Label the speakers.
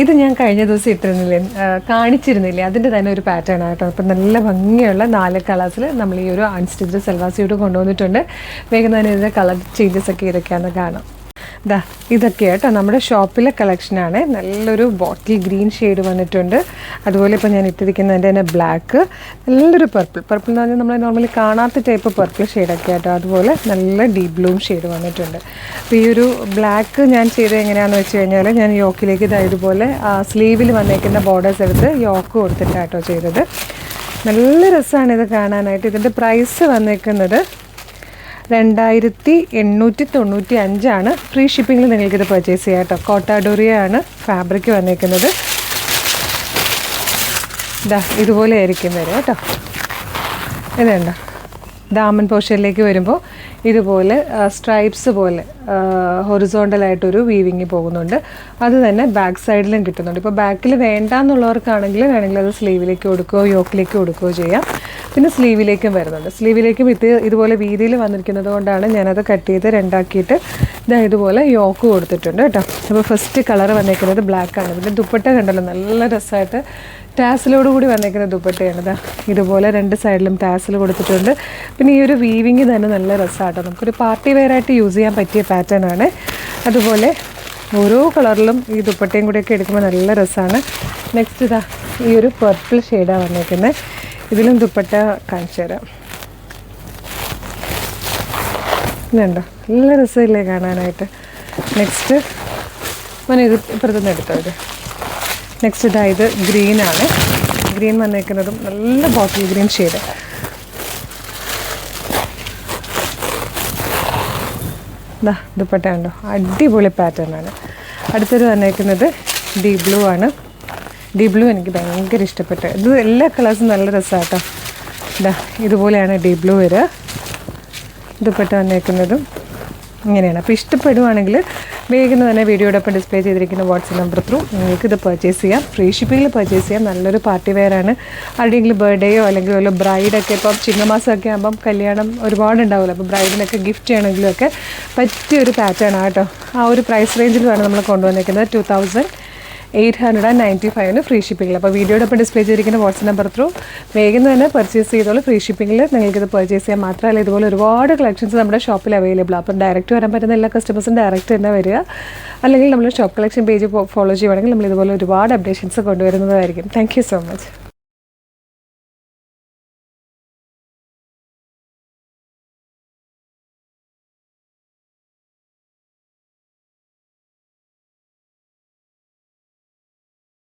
Speaker 1: ഇത് ഞാൻ കഴിഞ്ഞ ദിവസം ഇട്ടിരുന്നില്ലേ, കാണിച്ചിരുന്നില്ലേ, അതിൻ്റെ തന്നെ ഒരു പാറ്റേൺ ആട്ടോ. അപ്പം നല്ല ഭംഗിയുള്ള 4 കളേഴ്സിൽ നമ്മൾ ഈ ഒരു അൺസ്റ്റിച്ച്ഡ് സൽവാർ സ്യൂട്ട് കൊണ്ടുവന്നിട്ടുണ്ട്. വേഗം തന്നെ ഇതിൻ്റെ കളർ ചേഞ്ചസ് ഒക്കെ ഇതൊക്കെയാണെന്ന് കാണാം. ഇതൊക്കെ കേട്ടോ നമ്മുടെ ഷോപ്പിലെ കളക്ഷനാണ്. നല്ലൊരു ബോട്ടിൽ ഗ്രീൻ ഷെയ്ഡ് വന്നിട്ടുണ്ട്. അതുപോലെ ഇപ്പോൾ ഞാൻ ഇട്ടിരിക്കുന്നതിൻ്റെ തന്നെ ബ്ലാക്ക്, നല്ലൊരു പർപ്പിൾ എന്ന് പറഞ്ഞാൽ നമ്മൾ നോർമലി കാണാത്ത ടൈപ്പ് പർപ്പിൾ ഷെയ്ഡൊക്കെ ആട്ടോ. അതുപോലെ നല്ല ഡീപ് ബ്ലൂം ഷെയ്ഡ് വന്നിട്ടുണ്ട്. അപ്പോൾ ഈ ഒരു ബ്ലാക്ക് ഞാൻ ചെയ്തത് എങ്ങനെയാണെന്ന് വെച്ച് കഴിഞ്ഞാൽ, ഞാൻ യോക്കിലേക്ക് ഇതുപോലെ സ്ലീവിൽ വന്നേക്കുന്ന ബോർഡേഴ്സ് എടുത്ത് യോക്ക് കൊടുത്തിട്ടാട്ടോ ചെയ്തത്. നല്ല രസമാണ് ഇത് കാണാനായിട്ട്. ഇതിൻ്റെ പ്രൈസ് വന്നേക്കുന്നത് 2895 ഫ്രീ ഷിപ്പിങ്ങിൽ നിങ്ങൾക്കിത് പർച്ചേസ് ചെയ്യാം കേട്ടോ. കോട്ടാഡോറിയാണ് ഫാബ്രിക് വന്നേക്കുന്നത്. ഇതുപോലെ ആയിരിക്കും വരും കേട്ടോ. ഇതുണ്ടോ, ദാമൻ പോർഷനിലേക്ക് വരുമ്പോൾ ഇതുപോലെ സ്ട്രൈപ്സ് പോലെ ഹൊറിസോണ്ടലായിട്ടൊരു വീവിങ് പോകുന്നുണ്ട്. അത് തന്നെ ബാക്ക് സൈഡിലും കിട്ടുന്നുണ്ട്. ഇപ്പോൾ ബാക്കിൽ വേണ്ടെന്നുള്ളവർക്കാണെങ്കിൽ വേണമെങ്കിൽ അത് സ്ലീവിലേക്ക് കൊടുക്കുകയോ യോക്കിലേക്ക് കൊടുക്കുകയോ ചെയ്യാം. പിന്നെ സ്ലീവിലേക്കും വരുന്നുണ്ട്. സ്ലീവിലേക്കും ഇതുപോലെ വീതിയിൽ വന്നിരിക്കുന്നത് കൊണ്ടാണ് ഞാനത് കട്ട് ചെയ്ത് രണ്ടാക്കിയിട്ട് ഇതുപോലെ യോക്ക് കൊടുത്തിട്ടുണ്ട് കേട്ടോ. അപ്പോൾ ഫസ്റ്റ് കളർ വന്നേക്കുന്നത് ബ്ലാക്കാണ്. പിന്നെ ദുപ്പട്ട കണ്ടല്ലോ, നല്ല രസമായിട്ട് ടാസിലോട് കൂടി വന്നേക്കുന്ന ദുപ്പട്ടയാണ്. ഇതുപോലെ 2 സൈഡിലും ടാസിൽ കൊടുത്തിട്ടുണ്ട്. പിന്നെ ഈ ഒരു വീവിങ് തന്നെ നല്ല രസമാട്ടോ. നമുക്കൊരു പാർട്ടി വെയറായിട്ട് യൂസ് ചെയ്യാൻ പറ്റിയ പാറ്റേൺ ആണ്. അതുപോലെ ഓരോ കളറിലും ഈ ദുപ്പട്ടയും കൂടിയൊക്കെ എടുക്കുമ്പോൾ നല്ല രസമാണ്. നെക്സ്റ്റ് ഈ ഒരു പർപ്പിൾ ഷെയ്ഡാണ് വന്നേക്കുന്നത്. ഇതിലും ദുപ്പട്ട കാണിച്ചു തരാം. ഇതുണ്ടോ, നല്ല രസമില്ലേ കാണാനായിട്ട്. നെക്സ്റ്റ് ഇത് ഇപ്പുറത്തുനിന്ന് എടുത്തോ. നെക്സ്റ്റ് ഇത് ഗ്രീനാണ്. ഗ്രീൻ വന്നേക്കുന്നതും നല്ല ബോട്ടിൽ ഗ്രീൻ ഷെയ്ഡ്. ദുപ്പട്ട ഉണ്ടോ, അടിപൊളി പാറ്റേൺ ആണ്. അടുത്തൊരു വന്നേക്കുന്നത് ഡീപ് ബ്ലൂ ആണ്. ഡീപ് ബ്ലൂ എനിക്ക് ഭയങ്കര ഇഷ്ടപ്പെട്ടു. ഇത് എല്ലാ കളേഴ്സും നല്ല രസമാട്ടോ. ഇതുപോലെയാണ് ഡീപ് ബ്ലൂ വരിക. ദുപ്പട്ട വന്നേക്കുന്നതും ഇങ്ങനെയാണ്. അപ്പോൾ ഇഷ്ടപ്പെടുവാണെങ്കിൽ വേഗം തന്നെ വീഡിയോടൊപ്പം ഡിസ്പ്ലേ ചെയ്തിരിക്കുന്ന വാട്സപ്പ് നമ്പർ ത്രൂ നിങ്ങൾക്ക് ഇത് പർച്ചേസ് ചെയ്യാം. ഫ്രീ ഷിപ്പിങ്ങിൽ പർച്ചേസ് ചെയ്യാം. നല്ലൊരു പാർട്ടി വെയറാണ്. ആരുടെയെങ്കിലും ബർത്ത്ഡേയോ അല്ലെങ്കിൽ വല്ല ബ്രൈഡൊക്കെ ഇപ്പം ചിങ്ങമാസമൊക്കെ ആകുമ്പം കല്യാണം ഒരുപാടുണ്ടാവുമല്ലോ. അപ്പോൾ ബ്രൈഡിനൊക്കെ ഗിഫ്റ്റ് ചെയ്യണമെങ്കിലും ഒക്കെ പറ്റിയൊരു പാറ്റേൺ ആട്ടോ. ആ ഒരു പ്രൈസ് റേഞ്ചിലുമാണ് നമ്മൾ കൊണ്ടുവന്നിരിക്കുന്നത്. 2895 ഫ്രീ ഷിപ്പിങ്ങിൽ. അപ്പോൾ വീഡിയോടൊപ്പം ഡിസ്പ്ലേ ചെയ്തിരിക്കുന്ന വാട്സപ്പ് നമ്പർ ത്രൂ വേഗം തന്നെ പർച്ചേസ് ചെയ്തോളൂ. ഫ്രീ ഷിപ്പിങ്ങിൽ നിങ്ങൾക്കിത് പർച്ചേസ് ചെയ്യാം. മാത്രമല്ല ഇതുപോലെ ഒരുപാട് കളക്ഷൻസ് നമ്മുടെ ഷോപ്പിൽ അവൈലബിൾ. അപ്പം ഡയറക്റ്റ് വരാൻ പറ്റുന്ന എല്ലാ കസ്റ്റമേഴ്സും ഡയറക്റ്റ് തന്നെ വരിക. അല്ലെങ്കിൽ നമ്മൾ ഷോപ്പ് കളക്ഷൻ പേജ് ഫോളോ ചെയ്യുവാണെങ്കിൽ നമ്മൾ ഇതുപോലെ ഒരുപാട് അപ്ഡേഷൻസ് കൊണ്ടുവരുന്നതായിരിക്കും. Thank you so much.